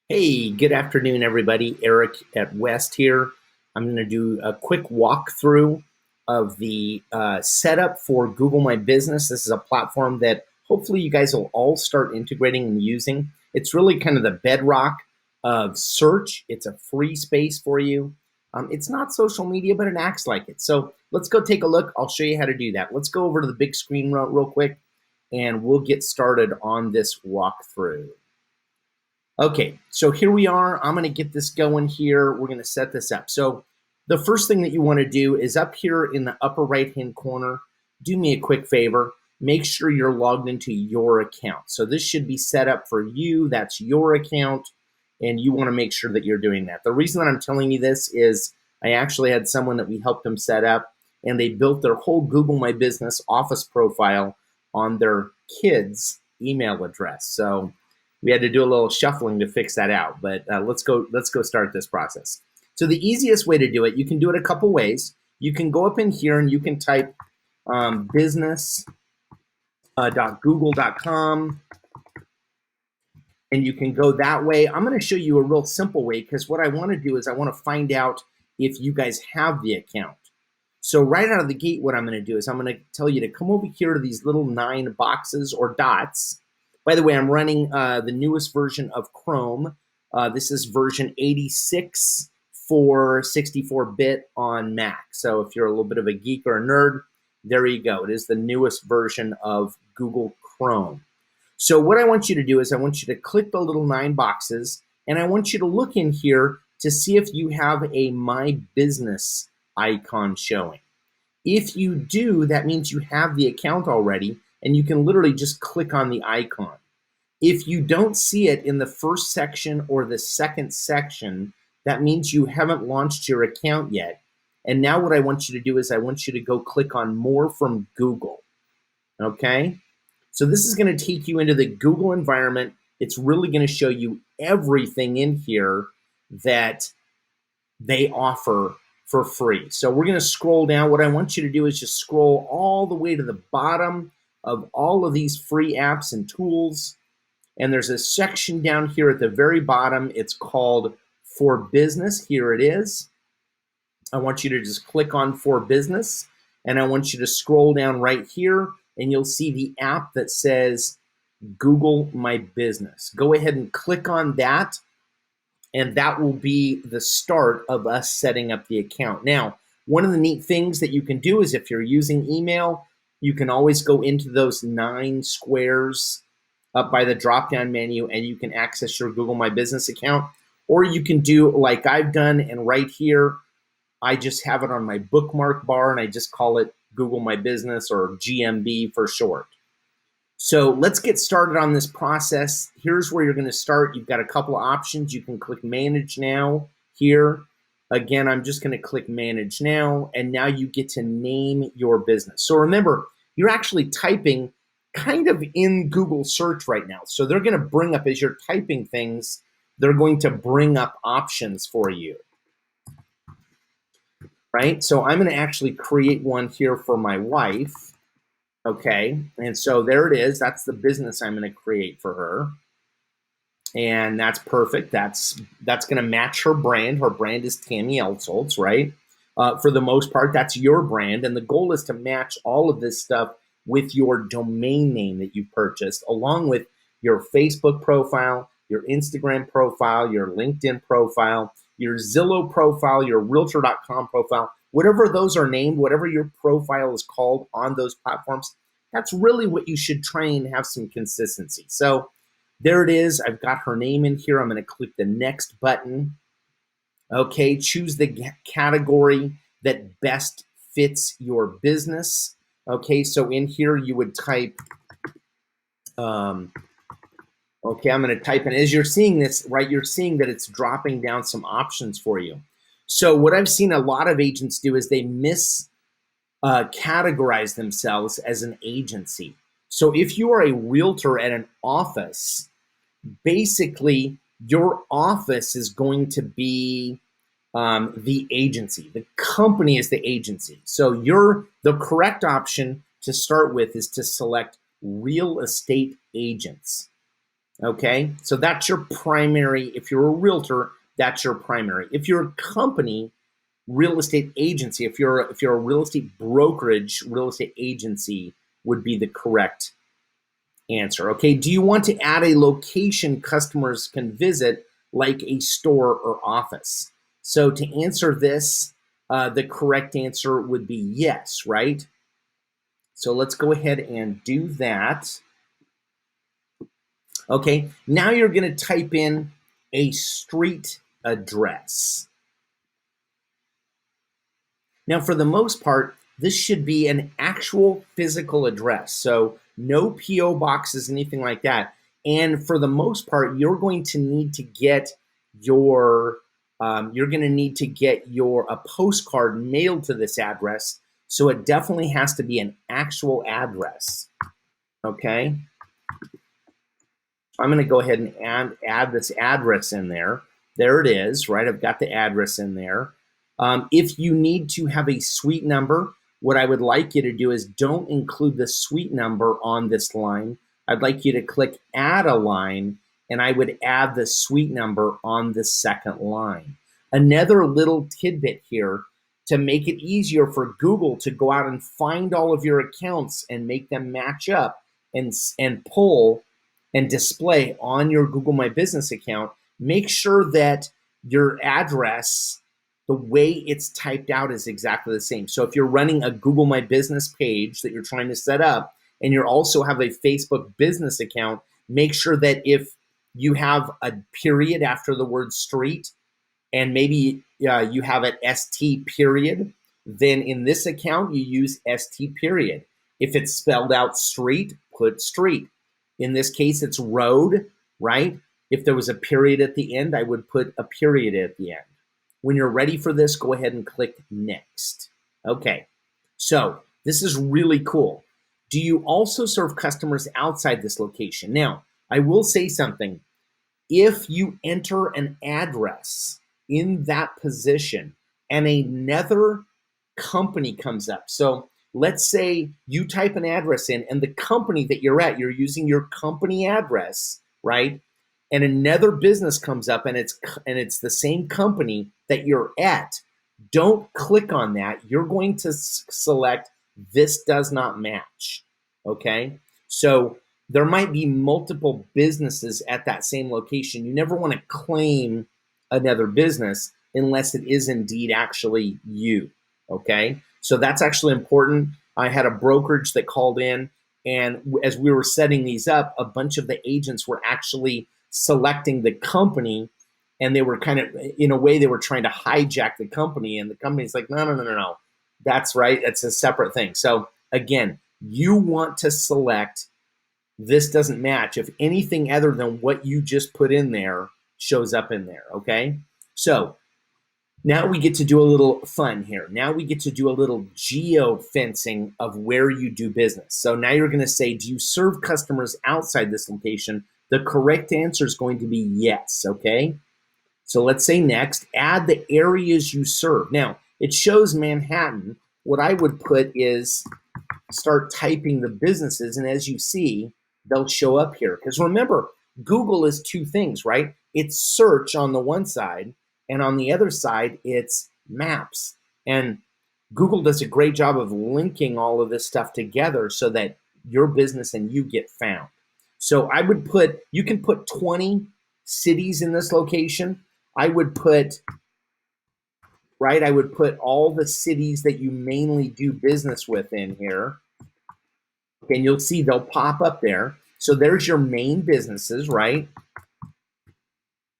Hey, good afternoon, everybody. Eric at West here. I'm going to do a quick walkthrough of the setup for Google My Business. This is a platform that hopefully you guys will all start integrating and using. It's really kind of the bedrock of search. It's a free space for you. It's not social media, but it acts like it. So let's go take a look. I'll show you how to do that. Let's go over to the big screen real quick, and we'll get started on this walkthrough. Okay, so here we are. I'm going to get this going here. We're going to set this up. So the first thing that you want to do is up here in the upper right-hand corner, do me a quick favor. Make sure you're logged into your account. So this should be set up for you. That's your account, and you want to make sure that you're doing that. The reason that I'm telling you this is I actually had someone that we helped them set up, and they built their whole Google My Business office profile on their kid's email address. So we had to do a little shuffling to fix that out, but let's go start this process. So the easiest way to do it, you can do it a couple ways. You can go up in here and you can type business.google.com, and you can go that way. I'm going to show you a real simple way because what I want to do is I want to find out if you guys have the account. So right out of the gate, what I'm going to do is I'm going to tell you to come over here to these little 9 boxes or dots. By the way, I'm running the newest version of Chrome. This is version 86 for 64-bit on Mac. So if you're a little bit of a geek or a nerd, there you go. It is the newest version of Google Chrome. So what I want you to do is I want you to click the little 9 boxes, and I want you to look in here to see if you have a My Business icon showing. If you do, that means you have the account already, and you can literally just click on the icon. If you don't see it in the first section or the second section, that means you haven't launched your account yet. And now what I want you to do is I want you to go click on More from Google. Okay? So this is going to take you into the Google environment. It's really going to show you everything in here that they offer for free. So we're going to scroll down. What I want you to do is just scroll all the way to the bottom of all of these free apps and tools. And there's a section down here at the very bottom. It's called For Business. Here it is. I want you to just click on For Business, and I want you to scroll down right here, and you'll see the app that says Google My Business. Go ahead and click on that, and that will be the start of us setting up the account. Now, one of the neat things that you can do is if you're using email, you can always go into those 9 squares up by the drop-down menu, and you can access your Google My Business account. Or you can do like I've done, and right here, I just have it on my bookmark bar, and I just call it Google My Business, or GMB for short. So let's get started on this process. Here's where you're going to start. You've got a couple of options. You can click Manage Now here. Again, I'm just going to click Manage Now, and now you get to name your business. So remember, you're actually typing kind of in Google search right now. So they're going to bring up, as you're typing things, they're going to bring up options for you. Right? So I'm going to actually create one here for my wife. Okay. And so there it is. That's the business I'm going to create for her. And that's perfect. That's going to match her brand. Her brand is Tammy Elsoltz, right? For the most part, that's your brand. And the goal is to match all of this stuff with your domain name that you purchased, along with your Facebook profile, your Instagram profile, your LinkedIn profile, your Zillow profile, your Realtor.com profile, whatever those are named, whatever your profile is called on those platforms, that's really what you should try and have some consistency. So there it is. I've got her name in here. I'm going to click the next button. Okay, choose the category that best fits your business. Okay, so in here you would type, okay, I'm going to type in, as you're seeing this, right, you're seeing that it's dropping down some options for you. So what I've seen a lot of agents do is they categorize themselves as an agency. So if you are a realtor at an office, basically your office is going to be the agency. The company is the agency. So the correct option to start with is to select real estate agents. Okay, so that's your primary. If you're a realtor, that's your primary. If you're a company, real estate agency, if you're a real estate brokerage, real estate agency would be the correct answer. Okay, do you want to add a location customers can visit, like a store or office? So to answer this, the correct answer would be yes, right? So let's go ahead and do that. Okay, now you're going to type in a street address. Now, for the most part, this should be an actual physical address. So no PO boxes, anything like that. And for the most part, you're going to need to get your a postcard mailed to this address. So it definitely has to be an actual address. Okay. I'm going to go ahead and add this address in there. There it is, right? I've got the address in there. If you need to have a suite number, what I would like you to do is don't include the suite number on this line. I'd like you to click add a line, and I would add the suite number on the second line. Another little tidbit here to make it easier for Google to go out and find all of your accounts and make them match up and pull and display on your Google My Business account, make sure that your address, the way it's typed out, is exactly the same. So if you're running a Google My Business page that you're trying to set up, and you also have a Facebook business account, make sure that if you have a period after the word street, and maybe you have an ST period, then in this account you use ST period. If it's spelled out street, put street. In this case, it's road, right? If there was a period at the end, I would put a period at the end. When you're ready for this, go ahead and click next. Okay, so this is really cool. Do you also serve customers outside this location? Now, I will say something. If you enter an address in that position and another company comes up, so let's say you type an address in and the company that you're at, you're using your company address, right? And another business comes up and it's the same company that you're at. Don't click on that. You're going to select this does not match. Okay? So there might be multiple businesses at that same location. You never want to claim another business unless it is indeed actually you. Okay? So that's actually important. I had a brokerage that called in, and as we were setting these up, a bunch of the agents were actually selecting the company, and they were kind of, in a way, they were trying to hijack the company, and the company's like, no. That's right. It's a separate thing. So again, you want to select this doesn't match if anything other than what you just put in there shows up in there, okay? So now we get to do a little fun here. Now we get to do a little geo-fencing of where you do business. So now you're going to say, do you serve customers outside this location? The correct answer is going to be yes, okay? So let's say next, add the areas you serve. Now, it shows Manhattan. What I would put is start typing the businesses, and as you see, they'll show up here. Because remember, Google is two things, right? It's search on the one side, and on the other side, it's maps. And Google does a great job of linking all of this stuff together so that your business and you get found. So I would put, you can put 20 cities in this location. I would put, right, I would put all the cities that you mainly do business with in here. And you'll see they'll pop up there. So there's your main businesses, right?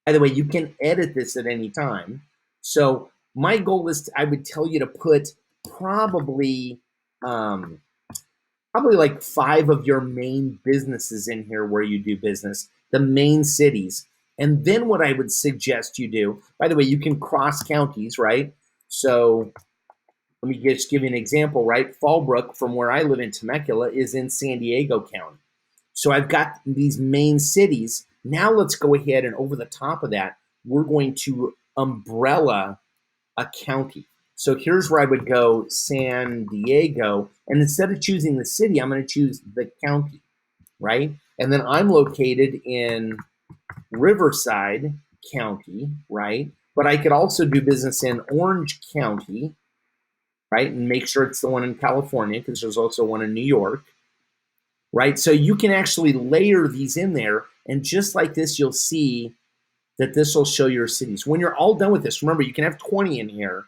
By the way, you can edit this at any time. So my goal is I would tell you to put probably probably like 5 of your main businesses in here where you do business, the main cities. And then what I would suggest you do, by the way, you can cross counties, right? So let me just give you an example, right? Fallbrook, from where I live in Temecula, is in San Diego County. So I've got these main cities. Now let's go ahead and over the top of that, we're going to umbrella a county. So here's where I would go San Diego. And instead of choosing the city, I'm going to choose the county, right? And then I'm located in Riverside County, right? But I could also do business in Orange County, right? And make sure it's the one in California because there's also one in New York, right? So you can actually layer these in there. And just like this, you'll see that this will show your cities. When you're all done with this, remember, you can have 20 in here.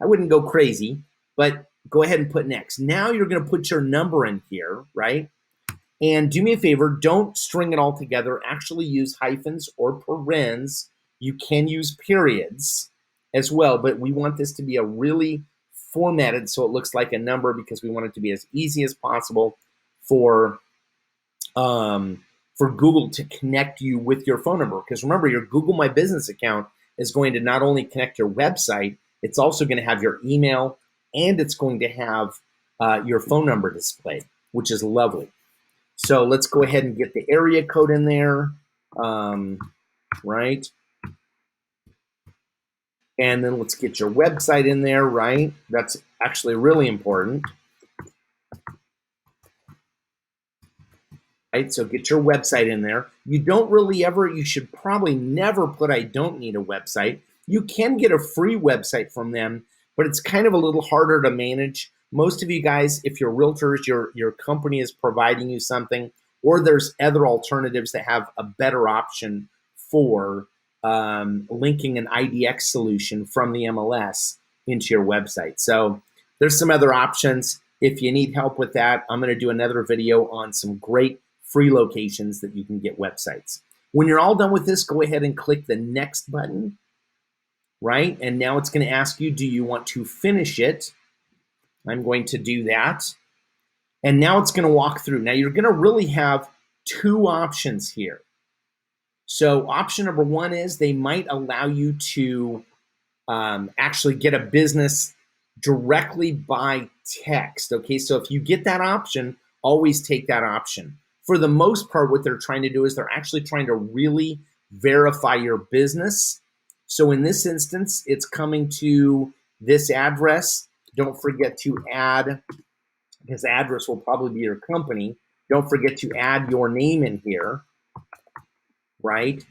I wouldn't go crazy, but go ahead and put next. Now you're going to put your number in here, right? And do me a favor, don't string it all together. Actually use hyphens or parens. You can use periods as well, but we want this to be a really formatted so it looks like a number because we want it to be as easy as possible for um, for Google to connect you with your phone number. Because remember, your Google My Business account is going to not only connect your website, it's also going to have your email and it's going to have your phone number displayed, which is lovely. So let's go ahead and get the area code in there, right? And then let's get your website in there, right? That's actually really important. Right? So get your website in there. You should probably never put I don't need a website. You can get a free website from them, but it's kind of a little harder to manage. Most of you guys, if you're realtors, your company is providing you something, or there's other alternatives that have a better option for linking an IDX solution from the MLS into your website. So there's some other options. If you need help with that, I'm going to do another video on some great free locations that you can get websites. When you're all done with this, go ahead and click the next button, right? And now it's going to ask you, do you want to finish it? I'm going to do that. And now it's going to walk through. Now you're going to really have two options here. So option number one is they might allow you to actually get a business directly by text. Okay, so if you get that option, always take that option. For the most part, what they're trying to do is they're actually trying to really verify your business. So in this instance, it's coming to this address. Don't forget to add, because address will probably be your company. Don't forget to add your name in here, right?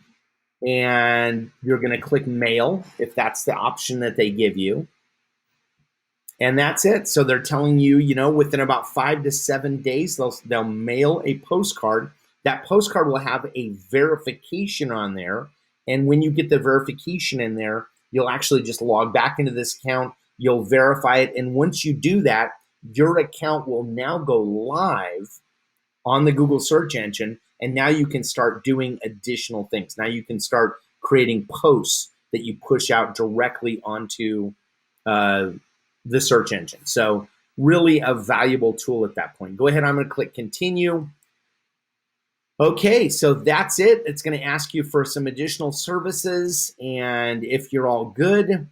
And you're going to click mail if that's the option that they give you. And that's it. So they're telling you, within about 5 to 7 days, they'll mail a postcard. That postcard will have a verification on there. And when you get the verification in there, you'll actually just log back into this account. You'll verify it. And once you do that, your account will now go live on the Google search engine. And now you can start doing additional things. Now you can start creating posts that you push out directly onto the search engine. So really a valuable tool at that point. Go ahead, I'm going to click continue. Okay, so that's it. It's going to ask you for some additional services. And if you're all good,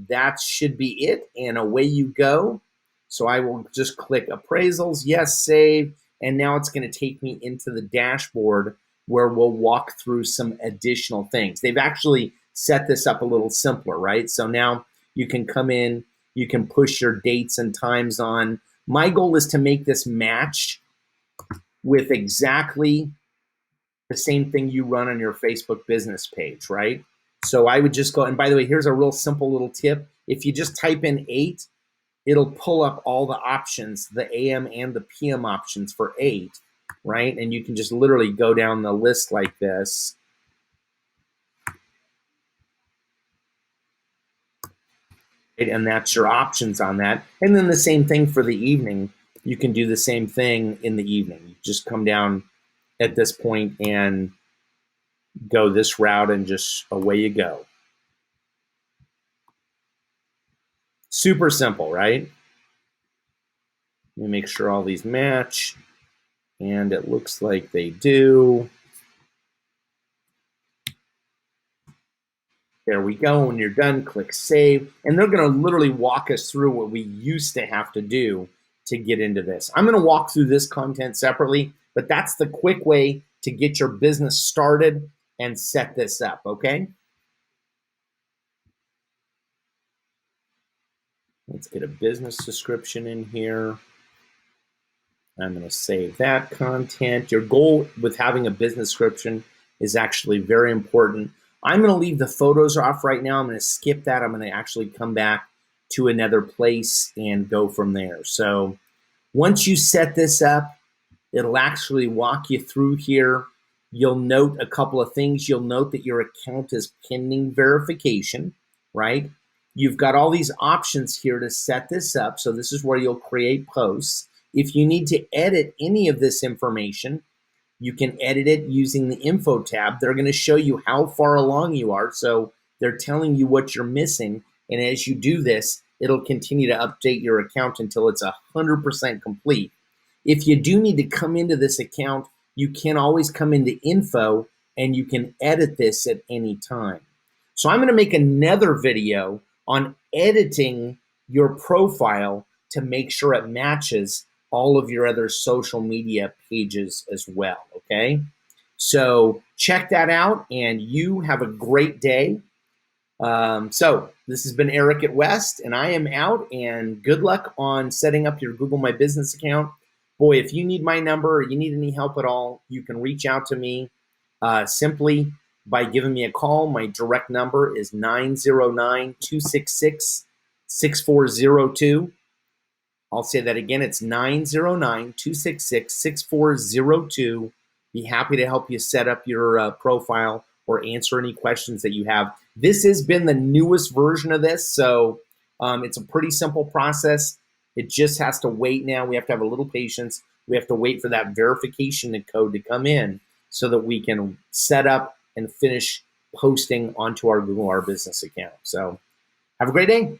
that should be it. And away you go. So I will just click appraisals, yes, save. And now it's going to take me into the dashboard where we'll walk through some additional things. They've actually set this up a little simpler, right? So now you can come in, you can push your dates and times on. My goal is to make this match with exactly the same thing you run on your Facebook business page, right? So I would just go, and by the way, here's a real simple little tip. If you just type in 8, it'll pull up all the options, the AM and the PM options for 8, right? And you can just literally go down the list like this. Right? And that's your options on that. And then the same thing for the evening. You can do the same thing in the evening. You just come down at this point and go this route and just away you go. Super simple, right? Let me make sure all these match. And it looks like they do. There we go. When you're done, click save. And they're going to literally walk us through what we used to have to do to get into this. I'm going to walk through this content separately, but that's the quick way to get your business started and set this up, okay? Let's get a business description in here. I'm going to save that content. Your goal with having a business description is actually very important. I'm going to leave the photos off right now. I'm going to skip that. I'm going to actually come back to another place and go from there. So once you set this up, it'll actually walk you through here. You'll note a couple of things. You'll note that your account is pending verification, right? You've got all these options here to set this up. So this is where you'll create posts. If you need to edit any of this information, you can edit it using the info tab. They're going to show you how far along you are. So they're telling you what you're missing. And as you do this, it'll continue to update your account until it's 100% complete. If you do need to come into this account, you can always come into info and you can edit this at any time. So I'm going to make another video on editing your profile to make sure it matches all of your other social media pages as well, okay? So check that out and you have a great day. So this has been Eric at West and I am out, and good luck on setting up your Google My Business account. Boy, if you need my number or you need any help at all, you can reach out to me simply by giving me a call. My direct number is 909-266-6402. I'll say that again. It's 909-266-6402. Be happy to help you set up your profile or answer any questions that you have. This has been the newest version of this, so it's a pretty simple process. It just has to wait now. We have to have a little patience. We have to wait for that verification code to come in so that we can set up and finish posting onto our Google Our Business account. So have a great day.